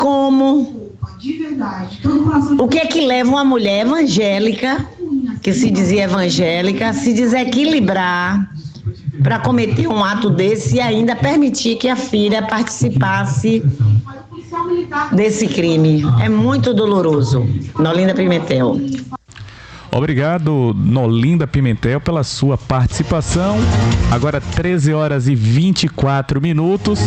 como, o que é que leva uma mulher evangélica, que se dizia evangélica, se desequilibrar para cometer um ato desse e ainda permitir que a filha participasse desse crime. É muito doloroso. Nolinda Pimentel. Obrigado, Nolinda Pimentel, pela sua participação. Agora 13 horas e 24 minutos.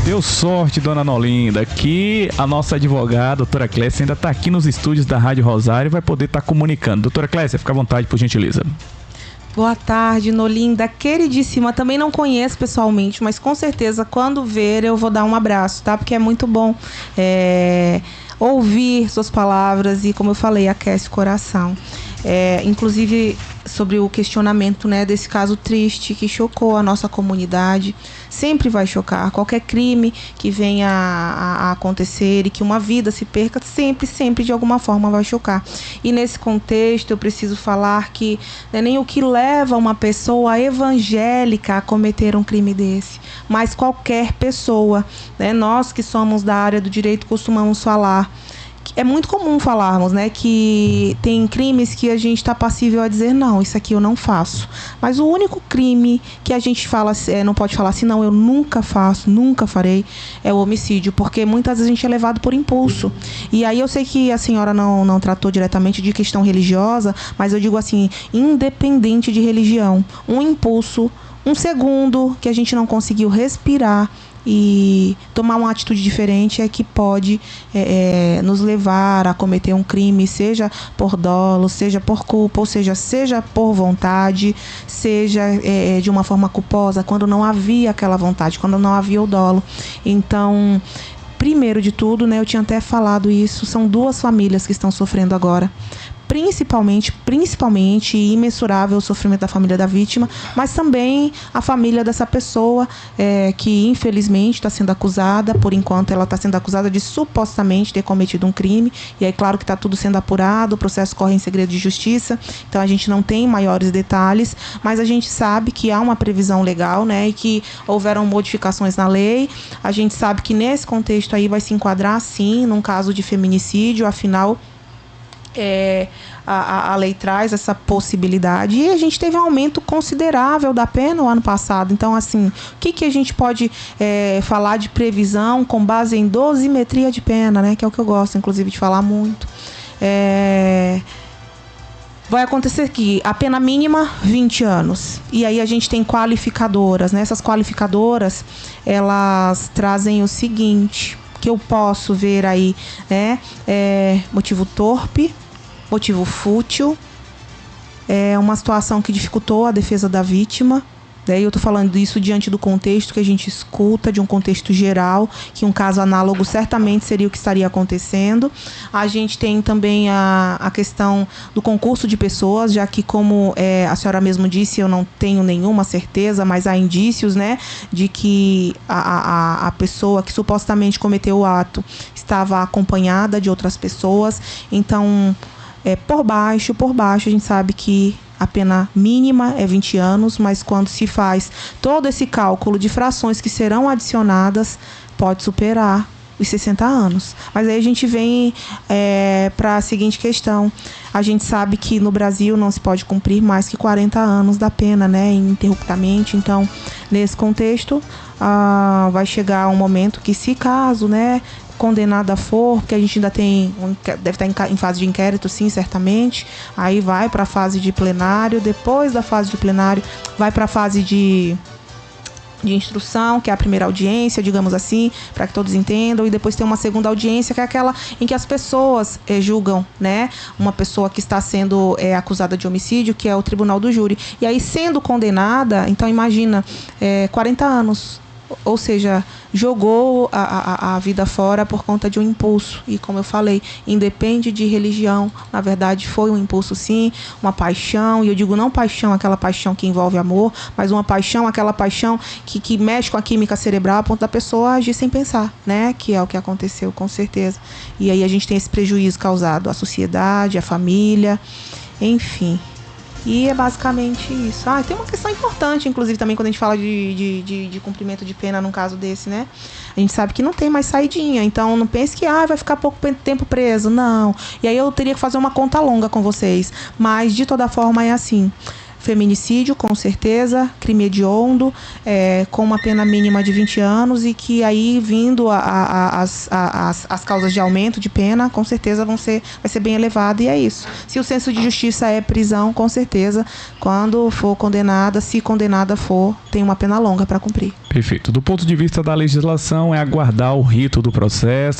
Deu sorte, dona Nolinda, que a nossa advogada, a doutora Clécia, ainda está aqui nos estúdios da Rádio Rosário e vai poder estar comunicando. Doutora Clécia, fica à vontade, por gentileza. Boa tarde, Nolinda, queridíssima. Também não conheço pessoalmente, mas com certeza quando ver eu vou dar um abraço, tá? Porque é muito bom ouvir suas palavras e, como eu falei, aquece o coração. Inclusive sobre o questionamento, né, desse caso triste que chocou a nossa comunidade. Sempre vai chocar. Qualquer crime que venha a acontecer e que uma vida se perca, sempre de alguma forma vai chocar. E nesse contexto eu preciso falar que não é nem o que leva uma pessoa evangélica a cometer um crime desse, mas qualquer pessoa, né? Nós que somos da área do direito costumamos falar. É muito comum falarmos, né, que tem crimes que a gente está passível a dizer não, isso aqui eu não faço. Mas o único crime que a gente fala, não pode falar assim, não, eu nunca faço, nunca farei, é o homicídio, porque muitas vezes a gente é levado por impulso. E aí eu sei que a senhora não tratou diretamente de questão religiosa, mas eu digo assim, independente de religião, um impulso, um segundo que a gente não conseguiu respirar e tomar uma atitude diferente é que pode nos levar a cometer um crime, seja por dolo, seja por culpa, ou seja por vontade, seja de uma forma culposa, quando não havia aquela vontade, quando não havia o dolo. Então, primeiro de tudo, né, eu tinha até falado isso, são duas famílias que estão sofrendo agora. Principalmente imensurável o sofrimento da família da vítima, mas também a família dessa pessoa que infelizmente está sendo acusada, por enquanto ela está sendo acusada de supostamente ter cometido um crime, e aí claro que está tudo sendo apurado, o processo corre em segredo de justiça, então a gente não tem maiores detalhes, mas a gente sabe que há uma previsão legal, né, e que houveram modificações na lei. A gente sabe que nesse contexto aí vai se enquadrar sim num caso de feminicídio, afinal a lei traz essa possibilidade e a gente teve um aumento considerável da pena no ano passado. Então, assim, o que a gente pode falar de previsão com base em dosimetria de pena, né? Que é o que eu gosto, inclusive, de falar muito. Vai acontecer que a pena mínima, 20 anos. E aí a gente tem qualificadoras, né? Essas qualificadoras, elas trazem o seguinte, que eu posso ver aí, né? Motivo torpe, motivo fútil, uma situação que dificultou a defesa da vítima. Daí eu estou falando isso diante do contexto que a gente escuta, de um contexto geral, que um caso análogo certamente seria o que estaria acontecendo. A gente tem também a questão do concurso de pessoas, já que, como a senhora mesmo disse, eu não tenho nenhuma certeza, mas há indícios, né, de que a pessoa que supostamente cometeu o ato estava acompanhada de outras pessoas. Então, por baixo, a gente sabe que a pena mínima é 20 anos, mas quando se faz todo esse cálculo de frações que serão adicionadas, pode superar os 60 anos. Mas aí a gente vem para a seguinte questão. A gente sabe que no Brasil não se pode cumprir mais que 40 anos da pena, né, ininterruptamente. Então, nesse contexto, vai chegar um momento que, se caso, né, condenada for, porque a gente ainda deve estar em fase de inquérito, sim, certamente, aí vai para a fase de plenário, depois da fase de plenário vai para a fase de instrução, que é a primeira audiência, digamos assim, para que todos entendam, e depois tem uma segunda audiência, que é aquela em que as pessoas julgam, né, uma pessoa que está sendo acusada de homicídio, que é o tribunal do júri, e aí sendo condenada, então imagina, 40 anos, ou seja, jogou a vida fora por conta de um impulso. E como eu falei, independe de religião, na verdade foi um impulso sim, uma paixão, e eu digo não paixão, aquela paixão que envolve amor, mas uma paixão, aquela paixão que mexe com a química cerebral a ponto da pessoa agir sem pensar, né? Que é o que aconteceu, com certeza. E aí a gente tem esse prejuízo causado à sociedade, à família, enfim. E é basicamente isso. Tem uma questão importante, inclusive, também quando a gente fala de cumprimento de pena num caso desse, né? A gente sabe que não tem mais saidinha, então não pense que vai ficar pouco tempo preso, não. E aí eu teria que fazer uma conta longa com vocês, mas de toda forma é assim. Feminicídio, com certeza, crime hediondo, com uma pena mínima de 20 anos e que aí, vindo as causas de aumento de pena, com certeza vai ser bem elevado, e é isso. Se o senso de justiça é prisão, com certeza, quando for condenada, se condenada for, tem uma pena longa para cumprir. Perfeito. Do ponto de vista da legislação, é aguardar o rito do processo.